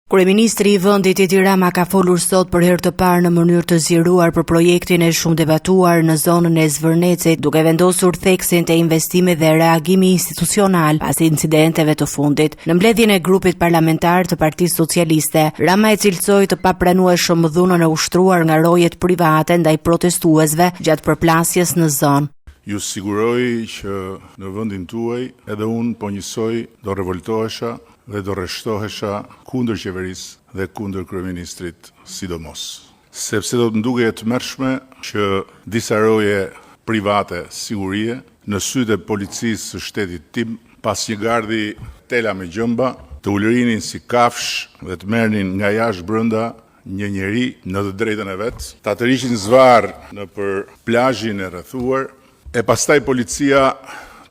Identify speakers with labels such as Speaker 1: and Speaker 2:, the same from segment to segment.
Speaker 1: Kryeministri I vendit Edi Rama ka folur sot për herë të parë në mënyrë të zgjeruar për projektin e shumë debatuar në zonën e Zvërnecit, duke vendosur theksin te investimeve dhe reagimi institucional pas incidenteve të fundit. Në mbledhjen e grupit parlamentar të Partisë Socialiste, Rama e cilësoi të papranueshëm dhunën e ushtruar nga rojet private ndaj protestuesve gjatë përplasjes në zonë.
Speaker 2: Ju siguroj që në vendin tuaj edhe unë po njësoj do revoltohesha dhe do rreshtohesha kundër qeverisë dhe kundër kryeministrit sidomos. Sepse do të nduket e tmerrshme që disa roje private sigurie në sytë e policisë së shtetit tim, pas një gardi tela me gjëmba, të ulërinin si kafsh dhe të merrnin nga jashtë brenda një njeri në të drejtën e vet, ta tërhiqin zvarr në për plazhin e rrethuar, e pastaj policia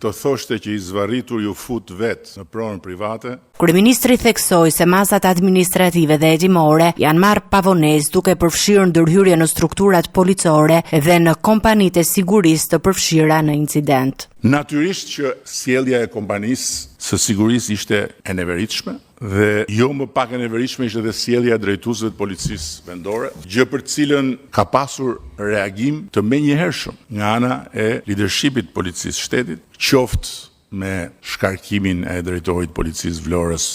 Speaker 2: të thoshte që I zvarritur ju fut vetë në pronën private.
Speaker 1: Kryeministri theksoi se masat administrative dhe hetimore janë marrë pavonesë duke përfshirë ndërhyrje në strukturat policore dhe në kompanitë e sigurisë të përfshira në incident.
Speaker 2: Natyrisht që sjellja e kompanisë së sigurisë ishte e neveritshme dhe jo më pak e neveritshme ishte dhe sjellja e drejtuesve të policisë vendore, gjë për cilën ka pasur reagim të menjëhershëm nga ana e leadershipit të policisë shtetit, qoftë me shkarkimin e drejtorit policisë Vlorës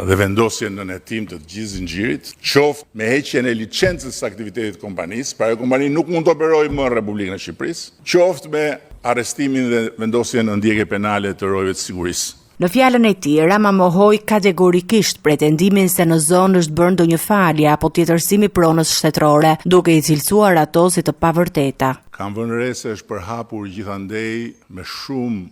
Speaker 2: dhe vendosjen në hetim të gjithë zinxhirit, qoftë me heqjen e licencës së aktivitetit të kompanisë, pra kompania nuk mund të operojë më në Republikën e Shqipërisë, qoftë me arrestimin dhe vendosjen në ndjekje penale të rojeve të sigurisë.
Speaker 1: Në fjalën e tij, Rama mohoi kategorikisht pretendimin se në zonë është bërë ndonjë falje apo tjetërsimi pronës shtetërore, duke I cilësuar ato si të pavërteta.
Speaker 2: Kam vënë re se është përhapur gjithandej me shumë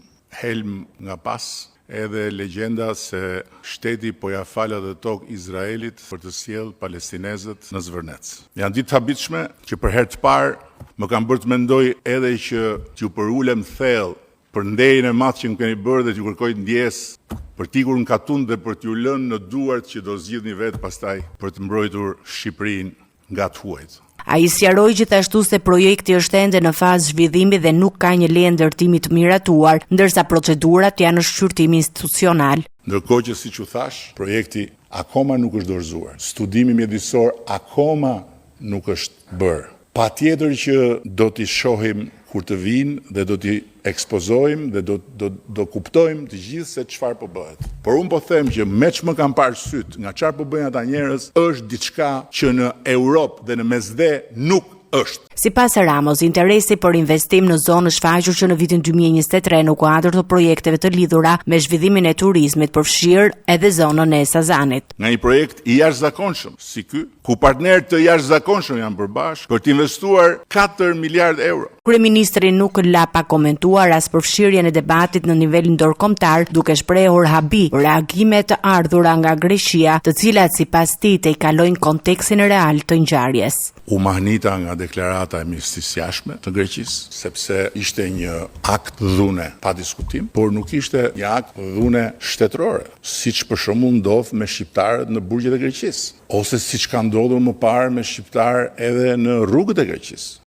Speaker 2: helm nga pas, edhe legjenda se shteti po ja fal atë tokë Izraelit për të sjell palestinezët në Zvërnec. Janë ditë të habitshme që për herë të parë më kanë bërë të mendoj edhe që t'ju përulem thellë për nderin e madh që më keni bërë dhe t'ju kërkoj ndjesë për t'ikur në katun dhe për t'ju lënë në duart që do zgjidhni vetë pastaj për të mbrojtur Shqipërinë nga të huajt.
Speaker 1: Ai sqaroi gjithashtu se projekti është ende në fazë zhvillimi dhe nuk ka një leje ndërtimi të miratuar, ndërsa procedurat janë në shqyrtim institucional.
Speaker 2: Ndërkohë që siç u thash, projekti akoma nuk është dorëzuar. Studimi mjedisor akoma nuk është bërë. Patjetër që do t'i shohim kur të vinë dhe do t'i ekspozojmë dhe do kuptojmë të gjithë se çfarë po bëhet. Por unë po them që me që më kam parë syt nga çfarë po bëjnë ata njerëz është diçka që në Europë dhe në Mesdhe nuk është.
Speaker 1: Sipas Ramos, interesi për investim në zonë është shfaqur që në vitin 2023 në kuadër të projekteve të lidhura me zhvillimin e turizmit përfshirë edhe zonën e Sazanit.
Speaker 2: Nga një projekt I jashtëzakonshëm si ky, ku partnerët të jashtëzakonshëm janë përbashkë për të investuar 4 miliardë euro.
Speaker 1: Kryeministri nuk la pa komentuar as përfshirjen e debatit në nivel ndërkombëtar, duke shprehur habi për reagime të ardhura nga Greqia, të cilat sipas tij I kalojnë kontekstin real të ngjarjes.
Speaker 2: U mahnita nga deklarata e ministrisë jashtme të Greqisë, sepse ishte një akt dhune pa diskutim, por nuk ishte një akt dhune shtetërore, siç për shembull ndodh me shqiptarët në burgjet e Greqisë, ose siç ka ndodhur më parë me shqiptar edhe në rrugët e Greqisë.